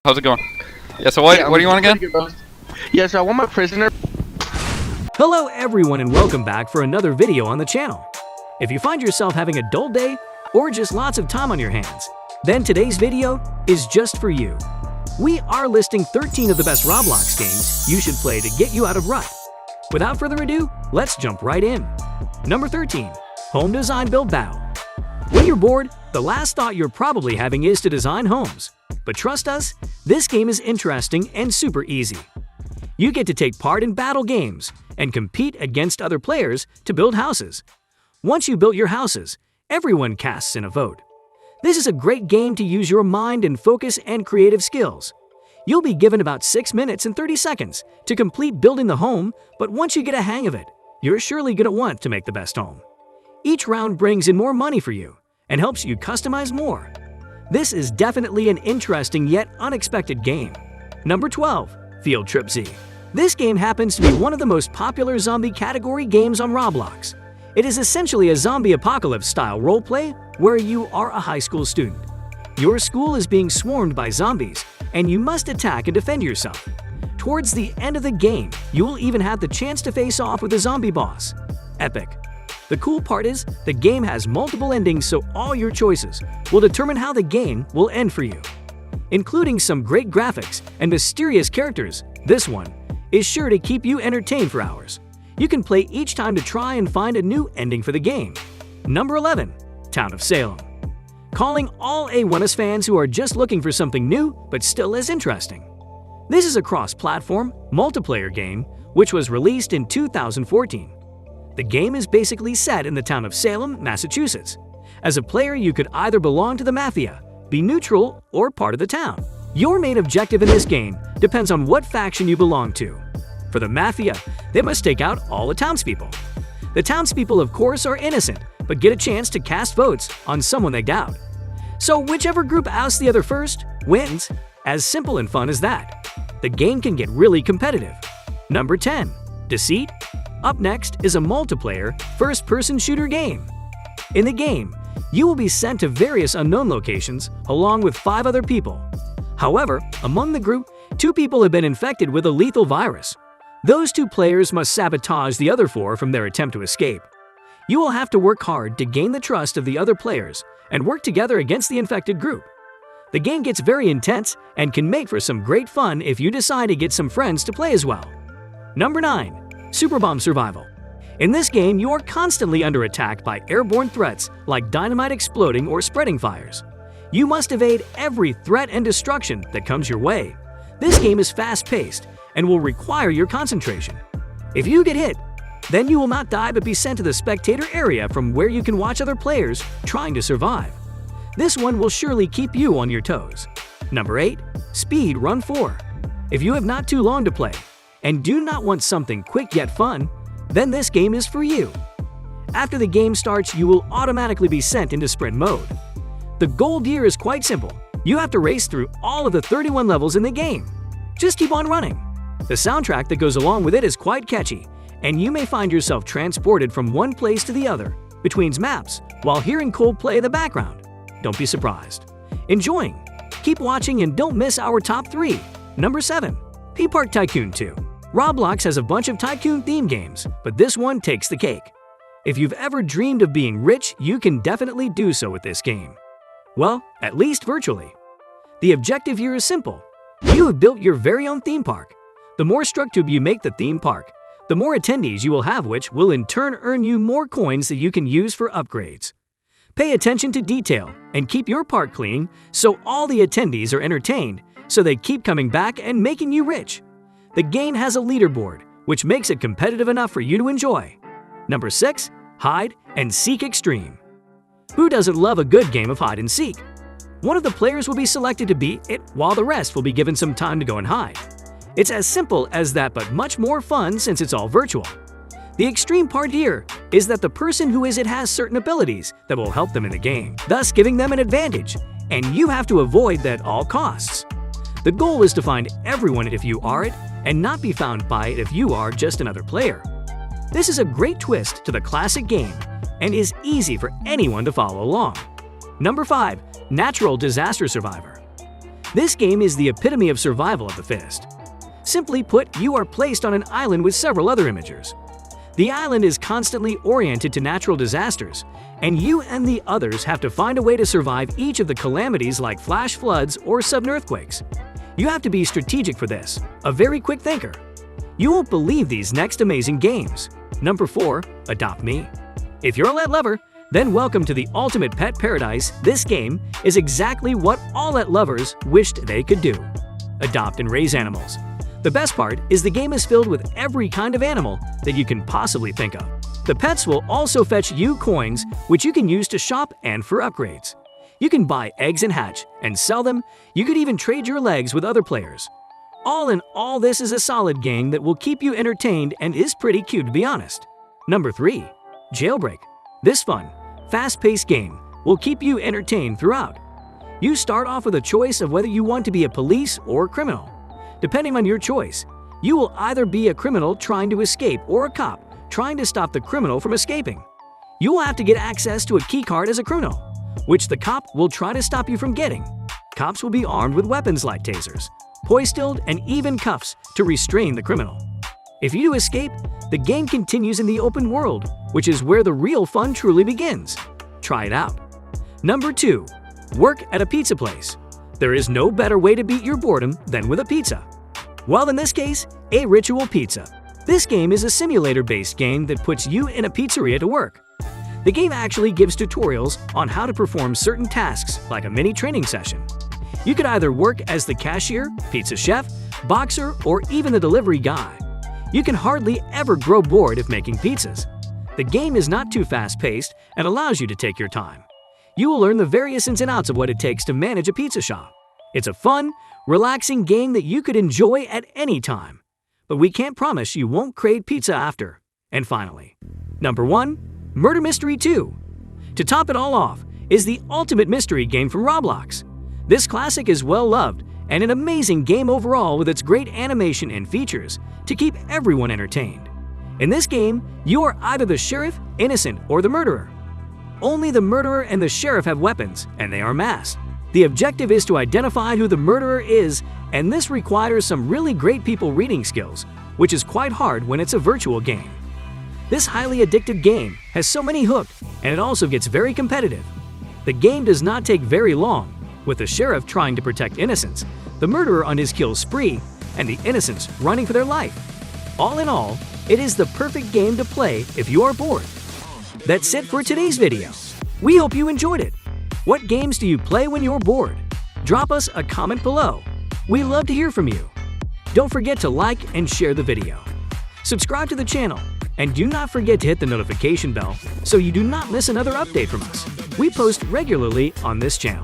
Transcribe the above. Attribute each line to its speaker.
Speaker 1: How's it going? Yeah, so what do you want again?
Speaker 2: Yes, I want my prisoner.
Speaker 3: Hello everyone and welcome back for another video on the channel. If you find yourself having a dull day or just lots of time on your hands, then today's video is just for you. We are listing 13 of the best Roblox games you should play to get you out of rut. Without further ado, let's jump right in. Number 13. Home Design Build Battle. When you're bored, the last thought you're probably having is to design homes. But trust us, this game is interesting and super easy. You get to take part in battle games and compete against other players to build houses. Once you built your houses, everyone casts in a vote. This is a great game to use your mind and focus and creative skills. You'll be given about 6 minutes and 30 seconds to complete building the home, but once you get a hang of it, you're surely going to want to make the best home. Each round brings in more money for you and helps you customize more. This is definitely an interesting yet unexpected game. Number 12. Field Trip Z. This game happens to be one of the most popular zombie category games on Roblox. It is essentially a zombie apocalypse-style roleplay where you are a high school student. Your school is being swarmed by zombies, and you must attack and defend yourself. Towards the end of the game, you will even have the chance to face off with a zombie boss. Epic. The cool part is, the game has multiple endings, so all your choices will determine how the game will end for you. Including some great graphics and mysterious characters, this one is sure to keep you entertained for hours. You can play each time to try and find a new ending for the game. Number 11. Town of Salem. Calling all A1S fans who are just looking for something new but still as interesting. This is a cross-platform, multiplayer game which was released in 2014. The game is basically set in the town of Salem, Massachusetts. As a player, you could either belong to the Mafia, be neutral, or part of the town. Your main objective in this game depends on what faction you belong to. For the Mafia, they must take out all the townspeople. The townspeople, of course, are innocent, but get a chance to cast votes on someone they doubt. So whichever group ousts the other first, wins. As simple and fun as that. The game can get really competitive. Number 10. Deceit. Up next is a multiplayer, first-person shooter game. In the game, you will be sent to various unknown locations along with 5 other people. However, among the group, 2 people have been infected with a lethal virus. Those 2 players must sabotage the other 4 from their attempt to escape. You will have to work hard to gain the trust of the other players and work together against the infected group. The game gets very intense and can make for some great fun if you decide to get some friends to play as well. Number 9. Super Bomb Survival. In this game, you are constantly under attack by airborne threats like dynamite exploding or spreading fires. You must evade every threat and destruction that comes your way. This game is fast-paced and will require your concentration. If you get hit, then you will not die but be sent to the spectator area from where you can watch other players trying to survive. This one will surely keep you on your toes. Number 8. Speed Run 4. If you have not too long to play and do not want something quick yet fun, then this game is for you. After the game starts, you will automatically be sent into sprint mode. The goal here is quite simple. You have to race through all of the 31 levels in the game. Just keep on running. The soundtrack that goes along with it is quite catchy, and you may find yourself transported from one place to the other between maps while hearing Coldplay in the background. Don't be surprised. Enjoying. Keep watching and don't miss our top 3. Number 7. P-Park Tycoon 2. Roblox has a bunch of tycoon-themed games, but this one takes the cake. If you've ever dreamed of being rich, you can definitely do so with this game. Well, at least virtually. The objective here is simple. You have built your very own theme park. The more structured you make the theme park, the more attendees you will have, which will in turn earn you more coins that you can use for upgrades. Pay attention to detail and keep your park clean so all the attendees are entertained, so they keep coming back and making you rich. The game has a leaderboard, which makes it competitive enough for you to enjoy. Number 6. Hide and Seek Extreme. Who doesn't love a good game of hide and seek? One of the players will be selected to be it, while the rest will be given some time to go and hide. It's as simple as that, but much more fun since it's all virtual. The extreme part here is that the person who is it has certain abilities that will help them in the game, thus giving them an advantage, and you have to avoid that at all costs. The goal is to find everyone if you are it, and not be found by it if you are just another player. This is a great twist to the classic game and is easy for anyone to follow along. Number 5. Natural Disaster Survivor. This game is the epitome of survival of the fittest. Simply put, you are placed on an island with several other imagers. The island is constantly oriented to natural disasters, and you and the others have to find a way to survive each of the calamities like flash floods or sudden earthquakes. You have to be strategic for this, a very quick thinker. You won't believe these next amazing games. Number 4. Adopt Me. If you're a pet lover, then welcome to the ultimate pet paradise. This game is exactly what all pet lovers wished they could do. Adopt and raise animals. The best part is the game is filled with every kind of animal that you can possibly think of. The pets will also fetch you coins, which you can use to shop and for upgrades. You can buy eggs and hatch and sell them. You could even trade your legs with other players. All in all, this is a solid game that will keep you entertained and is pretty cute, to be honest. Number 3. Jailbreak. This fun, fast-paced game will keep you entertained throughout. You start off with a choice of whether you want to be a police or criminal. Depending on your choice, you will either be a criminal trying to escape or a cop trying to stop the criminal from escaping. You will have to get access to a keycard as a criminal, which the cop will try to stop you from getting. Cops will be armed with weapons like tasers, pistol, and even cuffs to restrain the criminal. If you do escape, the game continues in the open world, which is where the real fun truly begins. Try it out. Number 2. Work at a pizza place. There is no better way to beat your boredom than with a pizza. Well, in this case, a ritual pizza. This game is a simulator-based game that puts you in a pizzeria to work. The game actually gives tutorials on how to perform certain tasks like a mini training session. You could either work as the cashier, pizza chef, boxer, or even the delivery guy. You can hardly ever grow bored if making pizzas. The game is not too fast-paced and allows you to take your time. You will learn the various ins and outs of what it takes to manage a pizza shop. It's a fun, relaxing game that you could enjoy at any time. But we can't promise you won't crave pizza after. And finally, number 1. Murder Mystery 2. To top it all off is the ultimate mystery game from Roblox. This classic is well-loved and an amazing game overall with its great animation and features to keep everyone entertained. In this game, you are either the sheriff, innocent, or the murderer. Only the murderer and the sheriff have weapons, and they are masked. The objective is to identify who the murderer is, and this requires some really great people reading skills, which is quite hard when it's a virtual game. This highly addictive game has so many hooked, and it also gets very competitive. The game does not take very long, with the sheriff trying to protect innocents, the murderer on his kill spree, and the innocents running for their life. All in all, it is the perfect game to play if you are bored. That's it for today's video. We hope you enjoyed it. What games do you play when you're bored? Drop us a comment below. We love to hear from you. Don't forget to like and share the video. Subscribe to the channel, and do not forget to hit the notification bell so you do not miss another update from us. We post regularly on this channel.